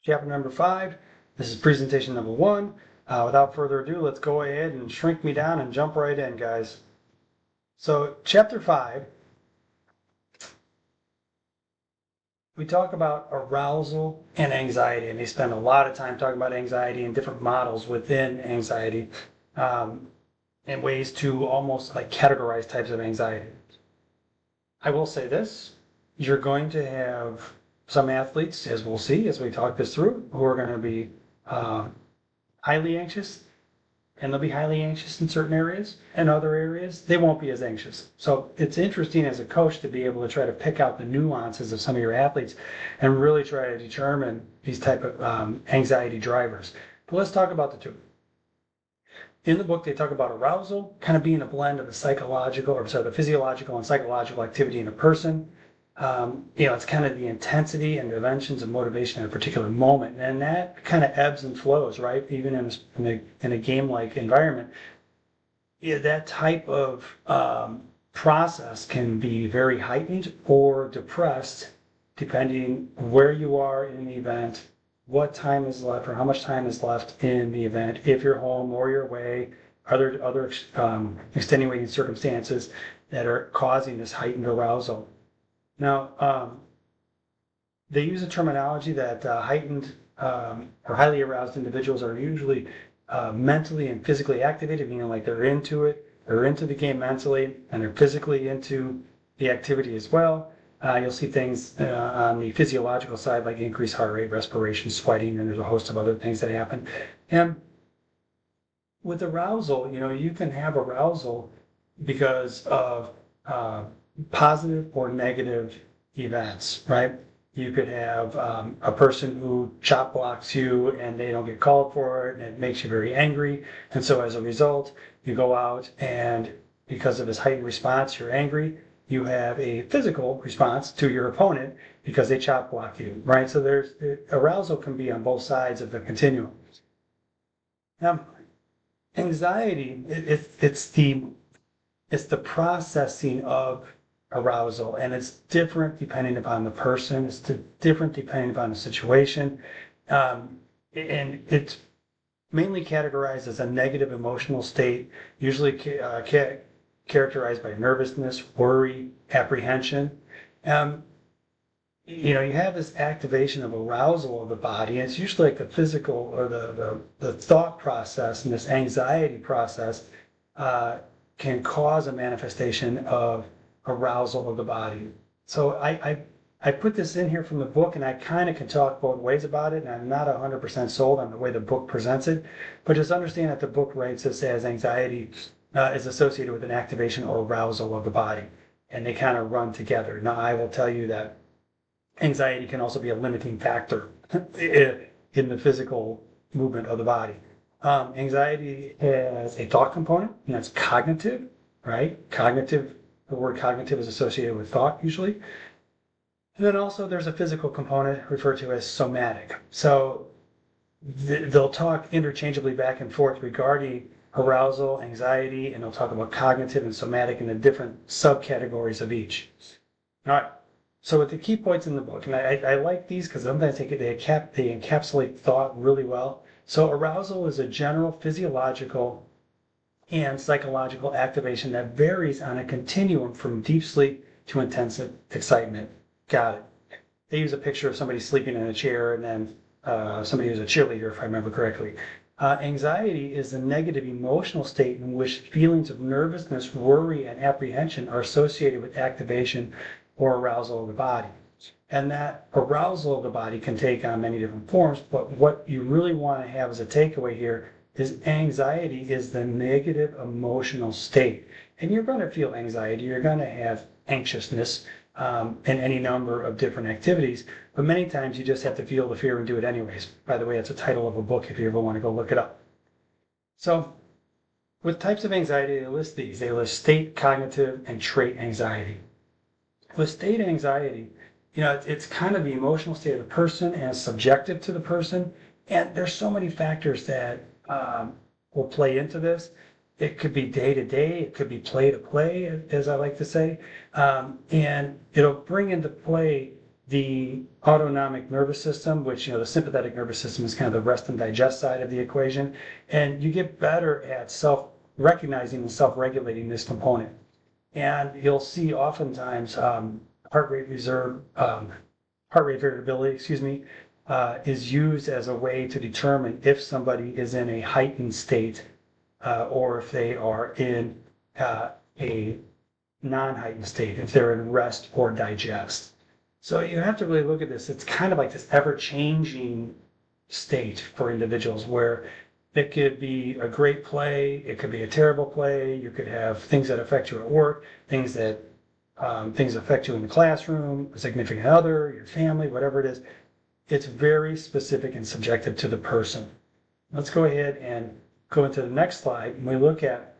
chapter number 5. This is presentation number 1. Without further ado, let's go ahead and shrink me down and jump right in, guys. So chapter 5, we talk about arousal and anxiety, and they spend a lot of time talking about anxiety and different models within anxiety, and ways to almost like categorize types of anxiety. I will say this, you're going to have some athletes, as we'll see as we talk this through, who are going to be highly anxious, and they'll be highly anxious in certain areas, and other areas they won't be as anxious. So it's interesting as a coach to be able to try to pick out the nuances of some of your athletes and really try to determine these type of anxiety drivers. But let's talk about the two. In the book, they talk about arousal kind of being a blend of the the physiological and psychological activity in a person. It's kind of the intensity and dimensions of motivation at a particular moment, and that kind of ebbs and flows, right? Even in a game-like environment, that type of process can be very heightened or depressed, depending where you are in the event, what time is left, or how much time is left in the event, if you're home or you're away, other extenuating circumstances that are causing this heightened arousal. Now, they use a terminology that heightened or highly aroused individuals are usually mentally and physically activated, meaning like they're into it, they're into the game mentally, and they're physically into the activity as well. You'll see things on the physiological side like increased heart rate, respiration, sweating, and there's a host of other things that happen. And with arousal, you can have arousal because of positive or negative events, right? You could have a person who chop blocks you and they don't get called for it, and it makes you very angry. And so as a result, you go out and because of his heightened response, you're angry. You have a physical response to your opponent because they chop block you, right? So arousal can be on both sides of the continuum. Now, anxiety, it's the processing of arousal, and it's different depending upon the person. It's different depending upon the situation, and it's mainly categorized as a negative emotional state, usually characterized by nervousness, worry, apprehension. You have this activation of arousal of the body, and it's usually like the physical or the thought process, and this anxiety process can cause a manifestation of arousal of the body. So I put this in here from the book, and I kind of can talk both ways about it, and I'm not 100% sold on the way the book presents it, but just understand that the book rates this as anxiety is associated with an activation or arousal of the body, and they kind of run together. Now, I will tell you that anxiety can also be a limiting factor in the physical movement of the body. Anxiety has a thought component, and that's cognitive, right? The word cognitive is associated with thought usually. And then also there's a physical component referred to as somatic. So they'll talk interchangeably back and forth regarding arousal, anxiety, and they'll talk about cognitive and somatic and the different subcategories of each. All right. So with the key points in the book, and I like these because sometimes they encapsulate thought really well. So arousal is a general physiological and psychological activation that varies on a continuum from deep sleep to intensive excitement. Got it. They use a picture of somebody sleeping in a chair and then somebody who's a cheerleader, if I remember correctly. Anxiety is a negative emotional state in which feelings of nervousness, worry, and apprehension are associated with activation or arousal of the body. And that arousal of the body can take on many different forms, but what you really want to have as a takeaway here is anxiety is the negative emotional state. And you're going to feel anxiety, you're going to have anxiousness in any number of different activities, but many times you just have to feel the fear and do it anyways. By the way, it's a title of a book if you ever want to go look it up. So with types of anxiety, they list these. They list state, cognitive, and trait anxiety. With state anxiety, it's kind of the emotional state of the person and subjective to the person. And there's so many factors that will play into this. It could be day to day, it could be play to play, as I like to say. And it'll bring into play the autonomic nervous system, which, the sympathetic nervous system is kind of the rest and digest side of the equation. And you get better at self-recognizing and self-regulating this component. And you'll see oftentimes heart rate variability, is used as a way to determine if somebody is in a heightened state or if they are in a non-heightened state, if they're in rest or digest. So you have to really look at this. It's kind of like this ever-changing state for individuals where it could be a great play, it could be a terrible play, you could have things that affect you at work, things affect you in the classroom, a significant other, your family, whatever it is. It's very specific and subjective to the person. Let's go ahead and go into the next slide. When we look at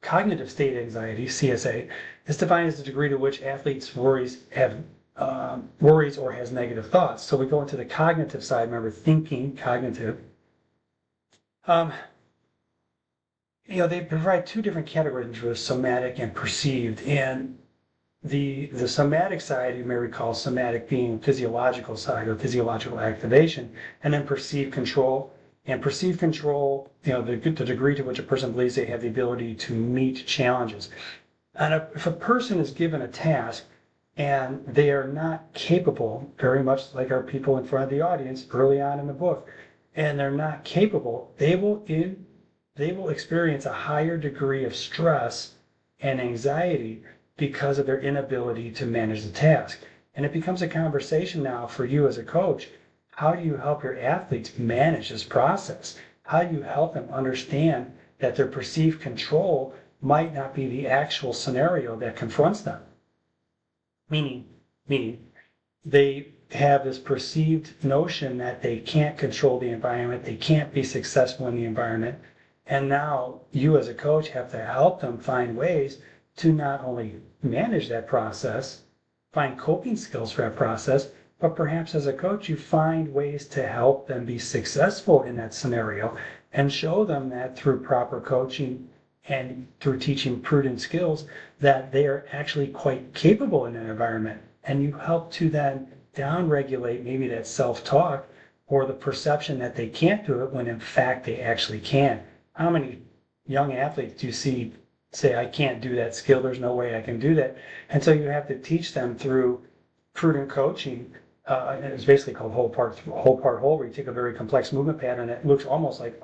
cognitive state anxiety, CSA, is defined as the degree to which athletes worries or has negative thoughts. So we go into the cognitive side. Remember, thinking, cognitive. They provide two different categories for somatic and perceived. And the somatic side, you may recall somatic being physiological side or physiological activation, and then perceived control. And perceived control, the degree to which a person believes they have the ability to meet challenges. And if a person is given a task and they are not capable, very much like our people in front of the audience early on in the book, and they're not capable, they will experience a higher degree of stress and anxiety because of their inability to manage the task. And it becomes a conversation now for you as a coach. How do you help your athletes manage this process? How do you help them understand that their perceived control might not be the actual scenario that confronts them? Meaning they have this perceived notion that they can't control the environment, they can't be successful in the environment, and now you as a coach have to help them find ways to not only manage that process, find coping skills for that process, but perhaps as a coach you find ways to help them be successful in that scenario and show them that through proper coaching and through teaching prudent skills that they are actually quite capable in an environment. And you help to then downregulate maybe that self-talk or the perception that they can't do it when in fact they actually can. How many young athletes do you see say, I can't do that skill, there's no way I can do that? And so you have to teach them through prudent coaching. And it's basically called whole part whole, where you take a very complex movement pattern that looks almost like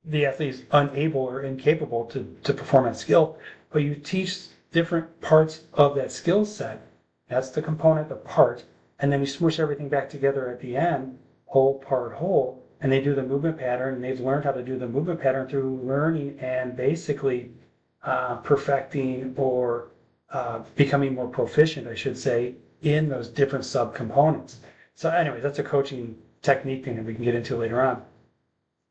the athlete is unable or incapable to perform that skill, but you teach different parts of that skill set. That's the component, the part, and then you smoosh everything back together at the end, whole, part, whole, and they do the movement pattern, and they've learned how to do the movement pattern through learning and basically perfecting or becoming more proficient, I should say, in those different subcomponents. So anyways, that's a coaching technique thing that we can get into later on.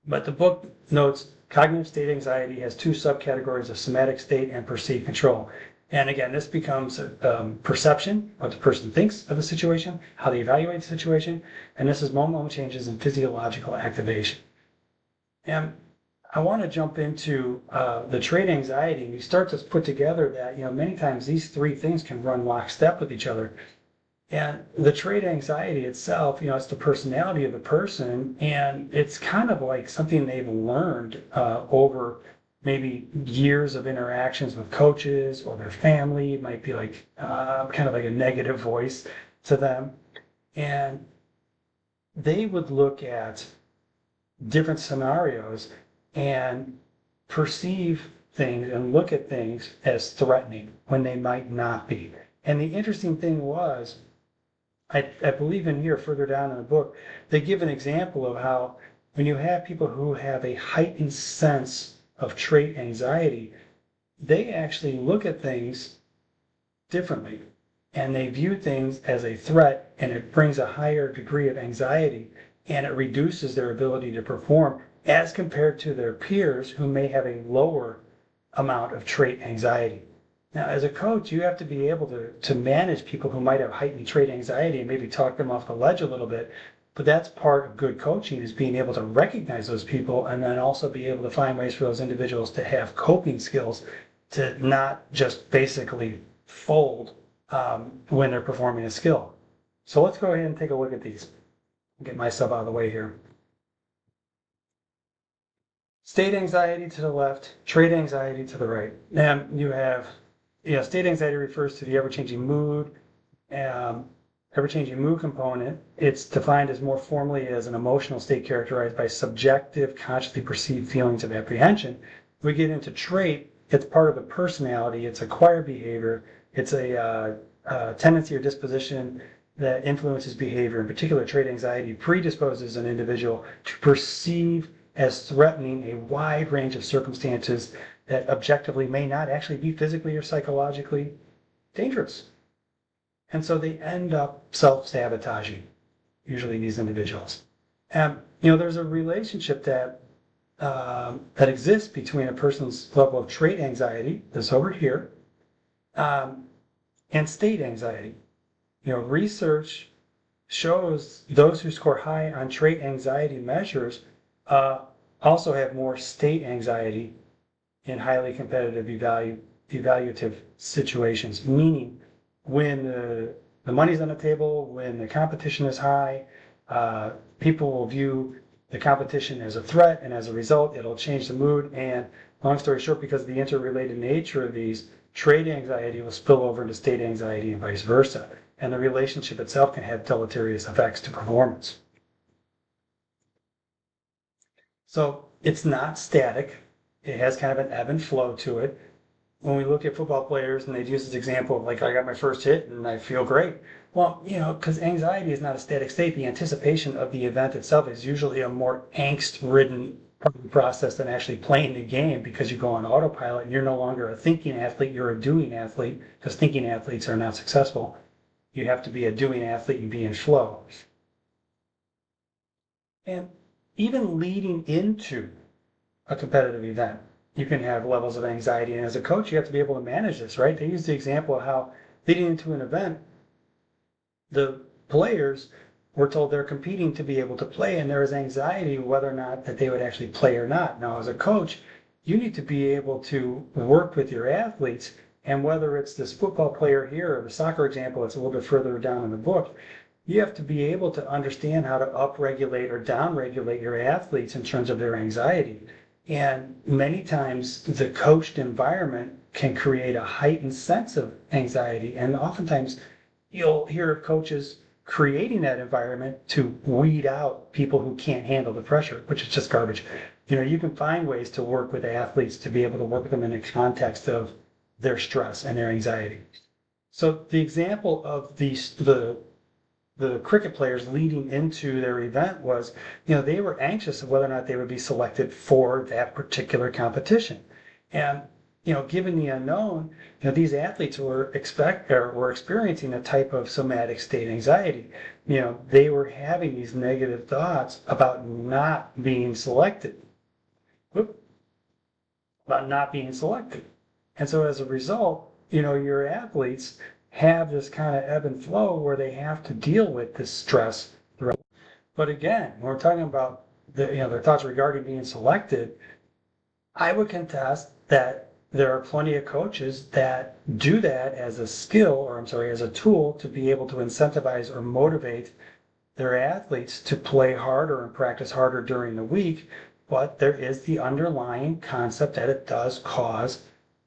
But the book notes cognitive state anxiety has two subcategories of somatic state and perceived control. And again, this becomes perception, what the person thinks of the situation, how they evaluate the situation, and this is moment changes in physiological activation. And I want to jump into the trait anxiety, and you start to put together that, many times these three things can run lockstep with each other. And the trait anxiety itself, it's the personality of the person, and it's kind of like something they've learned over maybe years of interactions with coaches or their family. It might be like kind of like a negative voice to them. And they would look at different scenarios and perceive things and look at things as threatening when they might not be. And the interesting thing was, I believe in here further down in the book, they give an example of how when you have people who have a heightened sense of trait anxiety, they actually look at things differently and they view things as a threat, and it brings a higher degree of anxiety and it reduces their ability to perform as compared to their peers who may have a lower amount of trait anxiety. Now, as a coach, you have to be able to manage people who might have heightened trait anxiety and maybe talk them off the ledge a little bit. But that's part of good coaching, is being able to recognize those people and then also be able to find ways for those individuals to have coping skills to not just basically fold when they're performing a skill. So let's go ahead and take a look at these. Get my stuff out of the way here. State anxiety to the left, trait anxiety to the right. Now you have, state anxiety refers to the ever-changing mood, ever-changing mood component. It's defined as more formally as an emotional state characterized by subjective, consciously perceived feelings of apprehension. We get into trait, it's part of the personality, it's acquired behavior, it's a tendency or disposition that influences behavior. In particular, trait anxiety predisposes an individual to perceive as threatening a wide range of circumstances that objectively may not actually be physically or psychologically dangerous. And so they end up self-sabotaging, usually these individuals. And, there's a relationship that exists between a person's level of trait anxiety, this over here, and state anxiety. Research shows those who score high on trait anxiety measures also have more state anxiety in highly competitive evaluative situations, meaning when the money's on the table, when the competition is high, people will view the competition as a threat, and as a result, it'll change the mood. And long story short, because of the interrelated nature of these, trait anxiety will spill over into state anxiety and vice versa. And the relationship itself can have deleterious effects to performance. So it's not static. It has kind of an ebb and flow to it. When we look at football players and they'd use this example of like, I got my first hit and I feel great. Well, because anxiety is not a static state. The anticipation of the event itself is usually a more angst-ridden process than actually playing the game, because you go on autopilot and you're no longer a thinking athlete, you're a doing athlete, because thinking athletes are not successful. You have to be a doing athlete and be in flow. And even leading into a competitive event, you can have levels of anxiety. And as a coach, you have to be able to manage this, right? They use the example of how leading into an event, the players were told they're competing to be able to play, and there is anxiety whether or not that they would actually play or not. Now, as a coach, you need to be able to work with your athletes, and whether it's this football player here or the soccer example that's a little bit further down in the book, you have to be able to understand how to upregulate or downregulate your athletes in terms of their anxiety. And many times the coached environment can create a heightened sense of anxiety. And oftentimes you'll hear of coaches creating that environment to weed out people who can't handle the pressure, which is just garbage. You can find ways to work with athletes to be able to work with them in the context of their stress and their anxiety. So the example of the cricket players leading into their event was, they were anxious of whether or not they would be selected for that particular competition. And, given the unknown, these athletes were experiencing a type of somatic state anxiety. They were having these negative thoughts about not being selected. About not being selected. And so as a result, your athletes have this kind of ebb and flow where they have to deal with this stress throughout. But again, when we're talking about their thoughts regarding being selected, I would contest that there are plenty of coaches that do that as a skill, or as a tool to be able to incentivize or motivate their athletes to play harder and practice harder during the week. But there is the underlying concept that it does cause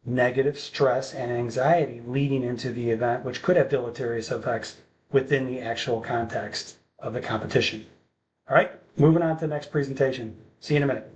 negative stress and anxiety leading into the event, which could have deleterious effects within the actual context of the competition. All right, moving on to the next presentation. See you in a minute.